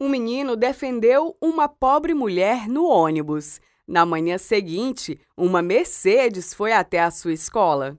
Um menino defendeu uma pobre mulher no ônibus. Na manhã seguinte, uma Mercedes foi até a sua escola.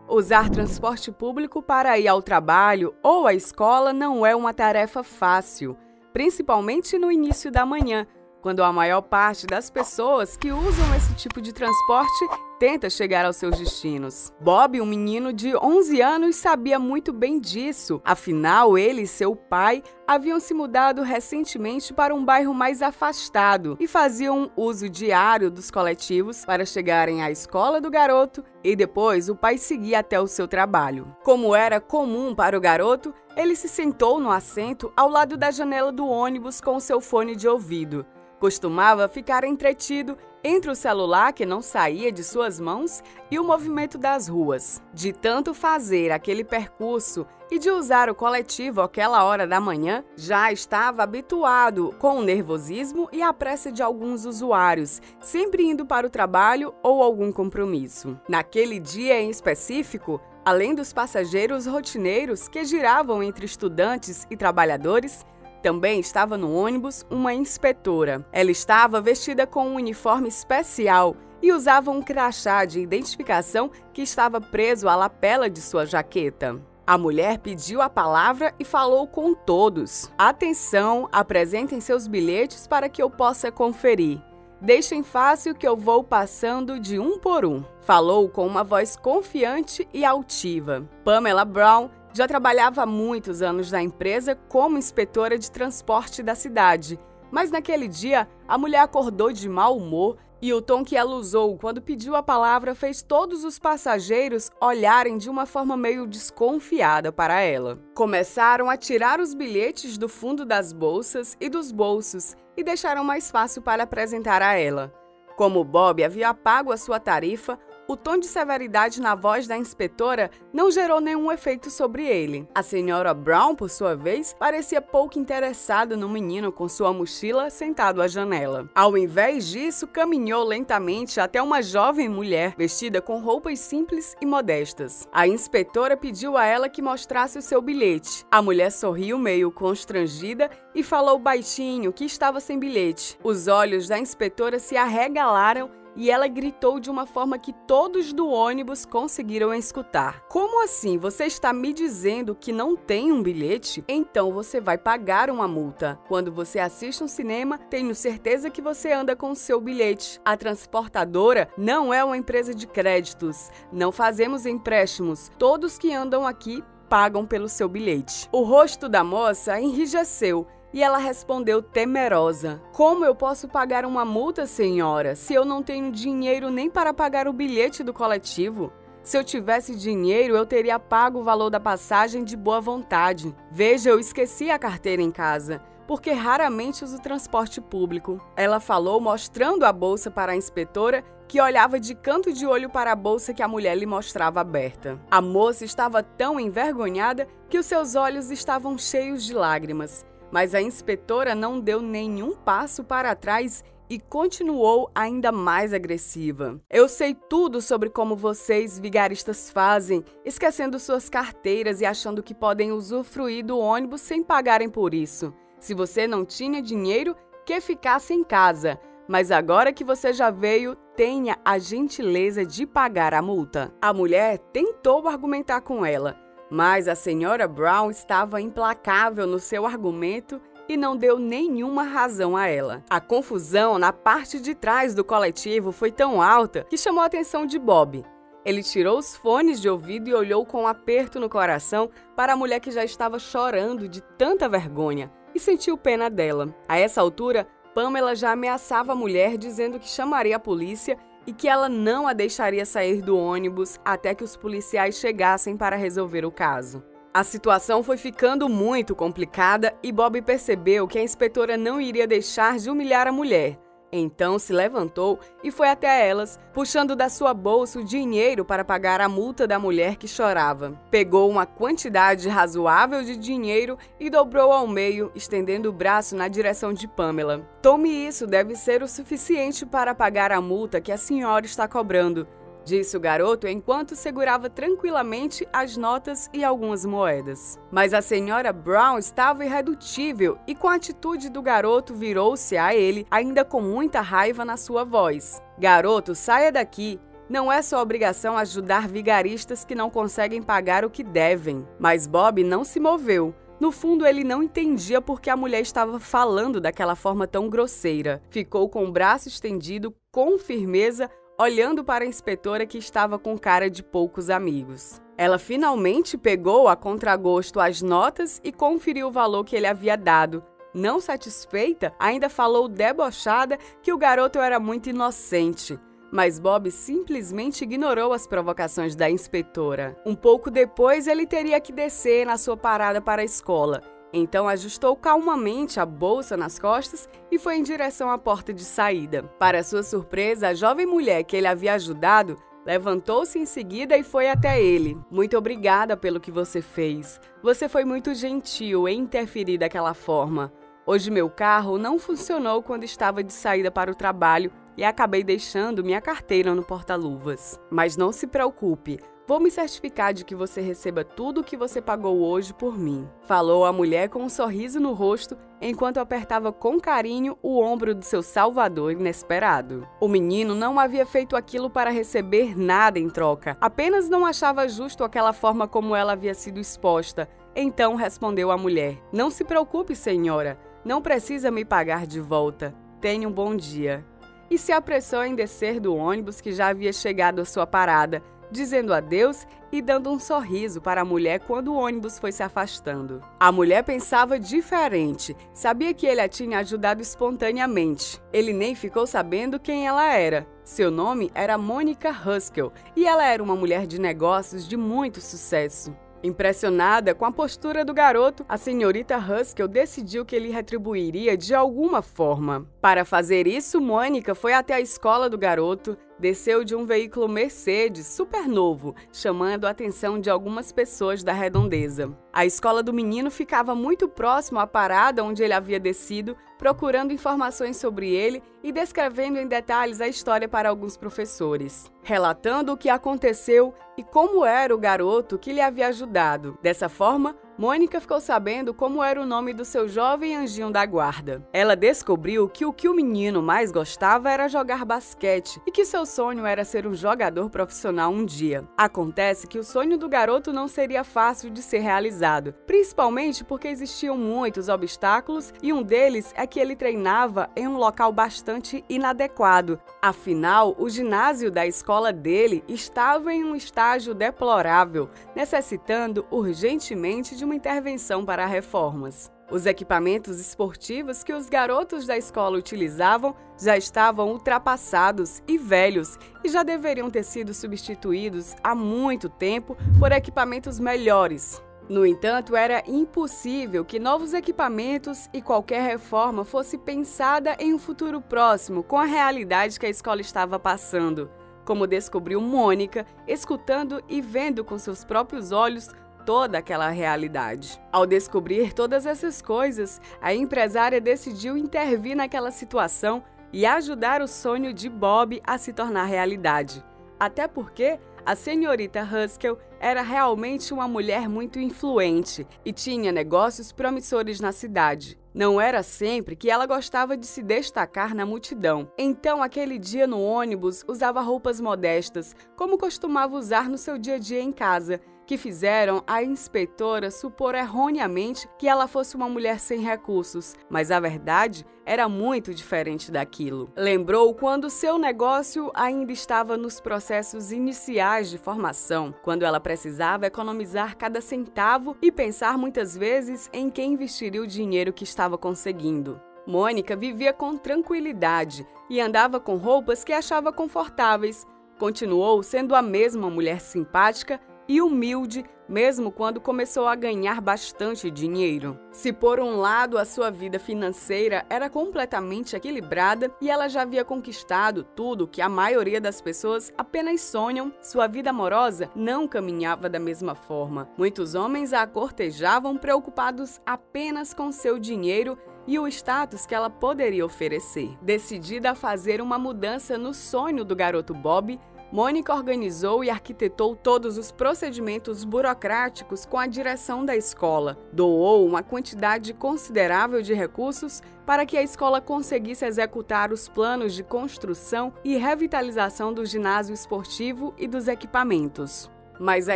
Usar transporte público para ir ao trabalho ou à escola não é uma tarefa fácil, principalmente no início da manhã, quando a maior parte das pessoas que usam esse tipo de transporte tenta chegar aos seus destinos. Bob, um menino de 11 anos, sabia muito bem disso. Afinal, ele e seu pai haviam se mudado recentemente para um bairro mais afastado e faziam uso diário dos coletivos para chegarem à escola do garoto e depois o pai seguia até o seu trabalho. Como era comum para o garoto, ele se sentou no assento ao lado da janela do ônibus com seu fone de ouvido. Costumava ficar entretido entre o celular que não saía de suas mãos e o movimento das ruas. De tanto fazer aquele percurso e de usar o coletivo àquela hora da manhã, já estava habituado com o nervosismo e a pressa de alguns usuários, sempre indo para o trabalho ou algum compromisso. Naquele dia em específico, além dos passageiros rotineiros que giravam entre estudantes e trabalhadores, também estava no ônibus uma inspetora. Ela estava vestida com um uniforme especial e usava um crachá de identificação que estava preso à lapela de sua jaqueta. A mulher pediu a palavra e falou com todos. Atenção, apresentem seus bilhetes para que eu possa conferir. Deixem fácil que eu vou passando de um por um. Falou com uma voz confiante e altiva. Pamela Brown já trabalhava há muitos anos na empresa como inspetora de transporte da cidade, mas naquele dia a mulher acordou de mau humor e o tom que ela usou quando pediu a palavra fez todos os passageiros olharem de uma forma meio desconfiada para ela. Começaram a tirar os bilhetes do fundo das bolsas e dos bolsos e deixaram mais fácil para apresentar a ela. Como Bob havia pago a sua tarifa, o tom de severidade na voz da inspetora não gerou nenhum efeito sobre ele. A senhora Brown, por sua vez, parecia pouco interessada no menino com sua mochila sentado à janela. Ao invés disso, caminhou lentamente até uma jovem mulher vestida com roupas simples e modestas. A inspetora pediu a ela que mostrasse o seu bilhete. A mulher sorriu meio constrangida e falou baixinho que estava sem bilhete. Os olhos da inspetora se arregalaram e ela gritou de uma forma que todos do ônibus conseguiram escutar. Como assim? Você está me dizendo que não tem um bilhete? Então você vai pagar uma multa. Quando você assiste um cinema, tenho certeza que você anda com o seu bilhete. A transportadora não é uma empresa de créditos. Não fazemos empréstimos. Todos que andam aqui pagam pelo seu bilhete. O rosto da moça enrijeceu. E ela respondeu temerosa: como eu posso pagar uma multa, senhora, se eu não tenho dinheiro nem para pagar o bilhete do coletivo? Se eu tivesse dinheiro, eu teria pago o valor da passagem de boa vontade. Veja, eu esqueci a carteira em casa, porque raramente uso transporte público. Ela falou mostrando a bolsa para a inspetora, que olhava de canto de olho para a bolsa que a mulher lhe mostrava aberta. A moça estava tão envergonhada que os seus olhos estavam cheios de lágrimas. Mas a inspetora não deu nenhum passo para trás e continuou ainda mais agressiva. Eu sei tudo sobre como vocês, vigaristas, fazem, esquecendo suas carteiras e achando que podem usufruir do ônibus sem pagarem por isso. Se você não tinha dinheiro, que ficasse em casa. Mas agora que você já veio, tenha a gentileza de pagar a multa. A mulher tentou argumentar com ela, mas a senhora Brown estava implacável no seu argumento e não deu nenhuma razão a ela. A confusão na parte de trás do coletivo foi tão alta que chamou a atenção de Bob. Ele tirou os fones de ouvido e olhou com um aperto no coração para a mulher que já estava chorando de tanta vergonha e sentiu pena dela. A essa altura, Pamela já ameaçava a mulher dizendo que chamaria a polícia e que ela não a deixaria sair do ônibus até que os policiais chegassem para resolver o caso. A situação foi ficando muito complicada e Bob percebeu que a inspetora não iria deixar de humilhar a mulher. Então se levantou e foi até elas, puxando da sua bolsa o dinheiro para pagar a multa da mulher que chorava. Pegou uma quantidade razoável de dinheiro e dobrou ao meio, estendendo o braço na direção de Pamela. Tome isso, deve ser o suficiente para pagar a multa que a senhora está cobrando. disse o garoto enquanto segurava tranquilamente as notas e algumas moedas. Mas a senhora Brown estava irredutível e com a atitude do garoto virou-se a ele, ainda com muita raiva na sua voz. Garoto, saia daqui! Não é sua obrigação ajudar vigaristas que não conseguem pagar o que devem. Mas Bob não se moveu. No fundo, ele não entendia por que a mulher estava falando daquela forma tão grosseira. Ficou com o braço estendido, com firmeza, olhando para a inspetora que estava com cara de poucos amigos. Ela finalmente pegou a contragosto as notas e conferiu o valor que ele havia dado. Não satisfeita, ainda falou debochada que o garoto era muito inocente. Mas Bob simplesmente ignorou as provocações da inspetora. Um pouco depois, ele teria que descer na sua parada para a escola. Então ajustou calmamente a bolsa nas costas e foi em direção à porta de saída. Para sua surpresa, a jovem mulher que ele havia ajudado levantou-se em seguida e foi até ele. Muito obrigada pelo que você fez. Você foi muito gentil em interferir daquela forma. Hoje meu carro não funcionou quando estava de saída para o trabalho e acabei deixando minha carteira no porta-luvas. Mas não se preocupe, vou me certificar de que você receba tudo o que você pagou hoje por mim. Falou a mulher com um sorriso no rosto, enquanto apertava com carinho o ombro do seu salvador inesperado. O menino não havia feito aquilo para receber nada em troca, apenas não achava justo aquela forma como ela havia sido exposta. Então respondeu a mulher: "Não se preocupe, senhora, não precisa me pagar de volta. Tenha um bom dia." E se apressou em descer do ônibus que já havia chegado à sua parada, dizendo adeus e dando um sorriso para a mulher quando o ônibus foi se afastando. A mulher pensava diferente, sabia que ele a tinha ajudado espontaneamente. Ele nem ficou sabendo quem ela era. Seu nome era Monica Haskell e ela era uma mulher de negócios de muito sucesso. Impressionada com a postura do garoto, a senhorita Haskell decidiu que ele retribuiria de alguma forma. Para fazer isso, Mônica foi até a escola do garoto, desceu de um veículo Mercedes super novo, chamando a atenção de algumas pessoas da redondeza. A escola do menino ficava muito próximo à parada onde ele havia descido, procurando informações sobre ele e descrevendo em detalhes a história para alguns professores, relatando o que aconteceu e como era o garoto que lhe havia ajudado. Dessa forma, Mônica ficou sabendo como era o nome do seu jovem anjinho da guarda. Ela descobriu que o menino mais gostava era jogar basquete e que seu sonho era ser um jogador profissional um dia. Acontece que o sonho do garoto não seria fácil de ser realizado, principalmente porque existiam muitos obstáculos e um deles é que ele treinava em um local bastante inadequado. Afinal, o ginásio da escola dele estava em um estágio deplorável, necessitando urgentemente de uma intervenção para reformas. Os equipamentos esportivos que os garotos da escola utilizavam já estavam ultrapassados e velhos e já deveriam ter sido substituídos há muito tempo por equipamentos melhores. No entanto, era impossível que novos equipamentos e qualquer reforma fosse pensada em um futuro próximo com a realidade que a escola estava passando, como descobriu Mônica, escutando e vendo com seus próprios olhos toda aquela realidade. Ao descobrir todas essas coisas, a empresária decidiu intervir naquela situação e ajudar o sonho de Bob a se tornar realidade. Até porque a senhorita Haskell era realmente uma mulher muito influente e tinha negócios promissores na cidade. Não era sempre que ela gostava de se destacar na multidão. Então, aquele dia no ônibus, usava roupas modestas, como costumava usar no seu dia a dia em casa, que fizeram a inspetora supor erroneamente que ela fosse uma mulher sem recursos, mas a verdade era muito diferente daquilo. Lembrou quando seu negócio ainda estava nos processos iniciais de formação, quando ela precisava economizar cada centavo e pensar muitas vezes em quem investiria o dinheiro que estava conseguindo. Mônica vivia com tranquilidade e andava com roupas que achava confortáveis. Continuou sendo a mesma mulher simpática e humilde, mesmo quando começou a ganhar bastante dinheiro. Se por um lado a sua vida financeira era completamente equilibrada e ela já havia conquistado tudo que a maioria das pessoas apenas sonham, sua vida amorosa não caminhava da mesma forma. Muitos homens a cortejavam preocupados apenas com seu dinheiro e o status que ela poderia oferecer. Decidida a fazer uma mudança no sonho do garoto Bob, Mônica organizou e arquitetou todos os procedimentos burocráticos com a direção da escola. Doou uma quantidade considerável de recursos para que a escola conseguisse executar os planos de construção e revitalização do ginásio esportivo e dos equipamentos. Mas a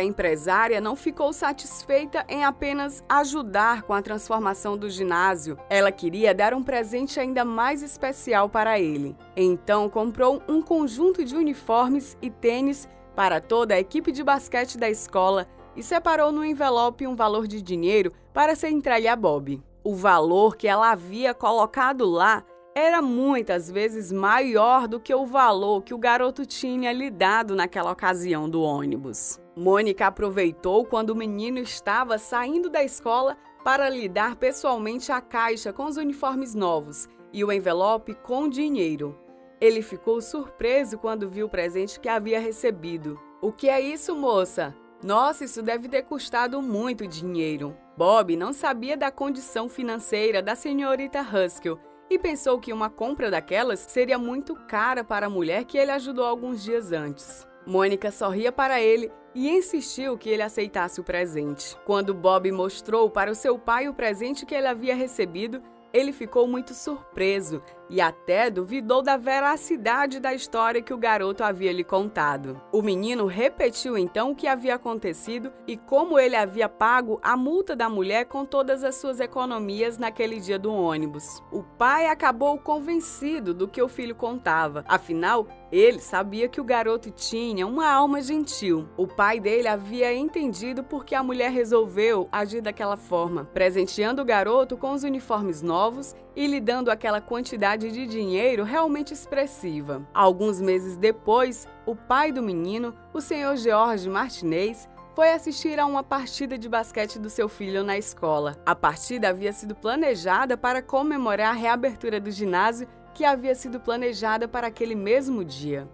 empresária não ficou satisfeita em apenas ajudar com a transformação do ginásio. Ela queria dar um presente ainda mais especial para ele. Então, comprou um conjunto de uniformes e tênis para toda a equipe de basquete da escola e separou no envelope um valor de dinheiro para ser entregue a Bob. O valor que ela havia colocado lá era muitas vezes maior do que o valor que o garoto tinha lhe dado naquela ocasião do ônibus. Mônica aproveitou quando o menino estava saindo da escola para lhe dar pessoalmente a caixa com os uniformes novos e o envelope com dinheiro. Ele ficou surpreso quando viu o presente que havia recebido. "O que é isso, moça? Nossa, isso deve ter custado muito dinheiro." Bob não sabia da condição financeira da senhorita Haskell e pensou que uma compra daquelas seria muito cara para a mulher que ele ajudou alguns dias antes. Mônica sorria para ele e insistiu que ele aceitasse o presente. Quando Bob mostrou para o seu pai o presente que ele havia recebido, ele ficou muito surpreso e até duvidou da veracidade da história que o garoto havia lhe contado. O menino repetiu então o que havia acontecido e como ele havia pago a multa da mulher com todas as suas economias naquele dia do ônibus. O pai acabou convencido do que o filho contava. Afinal, ele sabia que o garoto tinha uma alma gentil. O pai dele havia entendido por que a mulher resolveu agir daquela forma, presenteando o garoto com os uniformes novos e lhe dando aquela quantidade de dinheiro realmente expressiva. Alguns meses depois, o pai do menino, o senhor George Martinez, foi assistir a uma partida de basquete do seu filho na escola. A partida havia sido planejada para comemorar a reabertura do ginásio que havia sido planejada para aquele mesmo dia.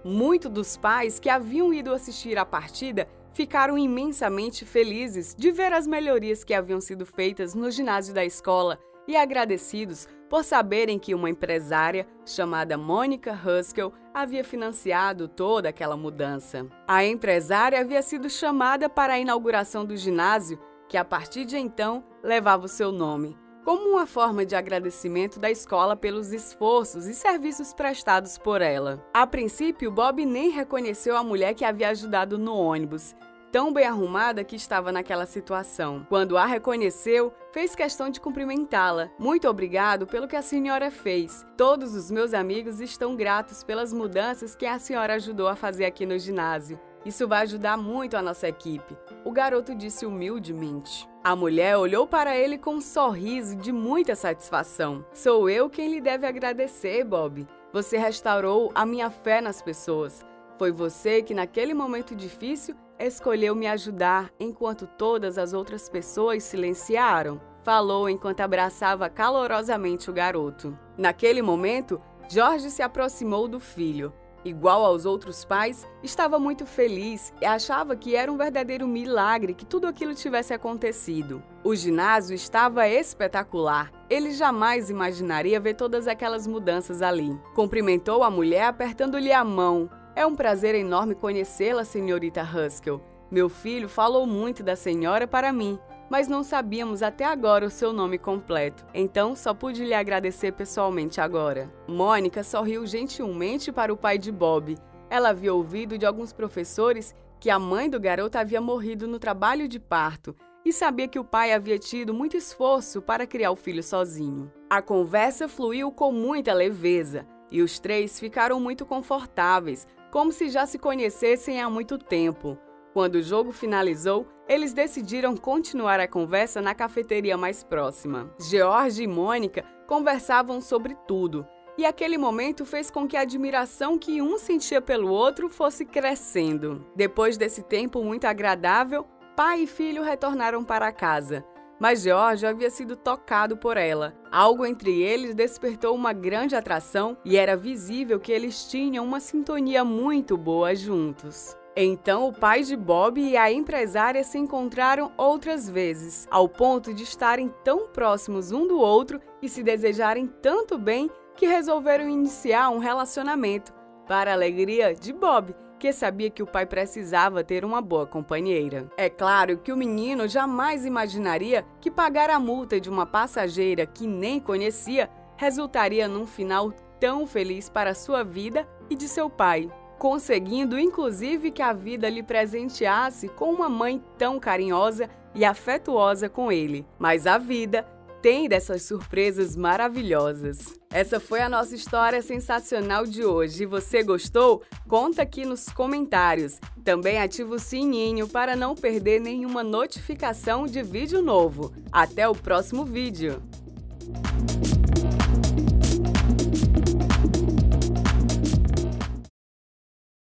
Muitos dos pais que haviam ido assistir à partida ficaram imensamente felizes de ver as melhorias que haviam sido feitas no ginásio da escola e agradecidos por saberem que uma empresária chamada Mônica Haskell havia financiado toda aquela mudança. A empresária havia sido chamada para a inauguração do ginásio, que a partir de então levava o seu nome, como uma forma de agradecimento da escola pelos esforços e serviços prestados por ela. A princípio, Bob nem reconheceu a mulher que havia ajudado no ônibus, tão bem arrumada que estava naquela situação. Quando a reconheceu, fez questão de cumprimentá-la. "Muito obrigado pelo que a senhora fez. Todos os meus amigos estão gratos pelas mudanças que a senhora ajudou a fazer aqui no ginásio. Isso vai ajudar muito a nossa equipe", o garoto disse humildemente. A mulher olhou para ele com um sorriso de muita satisfação. "Sou eu quem lhe deve agradecer, Bob. Você restaurou a minha fé nas pessoas. Foi você que, naquele momento difícil, escolheu me ajudar enquanto todas as outras pessoas silenciaram", falou enquanto abraçava calorosamente o garoto. Naquele momento, George se aproximou do filho. Igual aos outros pais, estava muito feliz e achava que era um verdadeiro milagre que tudo aquilo tivesse acontecido. O ginásio estava espetacular. Ele jamais imaginaria ver todas aquelas mudanças ali. Cumprimentou a mulher apertando-lhe a mão. "É um prazer enorme conhecê-la, senhorita Haskell. Meu filho falou muito da senhora para mim, mas não sabíamos até agora o seu nome completo, então só pude lhe agradecer pessoalmente agora." Mônica sorriu gentilmente para o pai de Bob. Ela havia ouvido de alguns professores que a mãe do garoto havia morrido no trabalho de parto e sabia que o pai havia tido muito esforço para criar o filho sozinho. A conversa fluiu com muita leveza e os três ficaram muito confortáveis, como se já se conhecessem há muito tempo. Quando o jogo finalizou, eles decidiram continuar a conversa na cafeteria mais próxima. George e Mônica conversavam sobre tudo, e aquele momento fez com que a admiração que um sentia pelo outro fosse crescendo. Depois desse tempo muito agradável, pai e filho retornaram para casa. Mas George havia sido tocado por ela. Algo entre eles despertou uma grande atração e era visível que eles tinham uma sintonia muito boa juntos. Então, o pai de Bob e a empresária se encontraram outras vezes, ao ponto de estarem tão próximos um do outro e se desejarem tanto bem que resolveram iniciar um relacionamento, para a alegria de Bob, porque sabia que o pai precisava ter uma boa companheira. É claro que o menino jamais imaginaria que pagar a multa de uma passageira que nem conhecia resultaria num final tão feliz para sua vida e de seu pai, conseguindo inclusive que a vida lhe presenteasse com uma mãe tão carinhosa e afetuosa com ele. Mas a vida tem dessas surpresas maravilhosas. Essa foi a nossa história sensacional de hoje. E você gostou? Conta aqui nos comentários. Também ativa o sininho para não perder nenhuma notificação de vídeo novo. Até o próximo vídeo!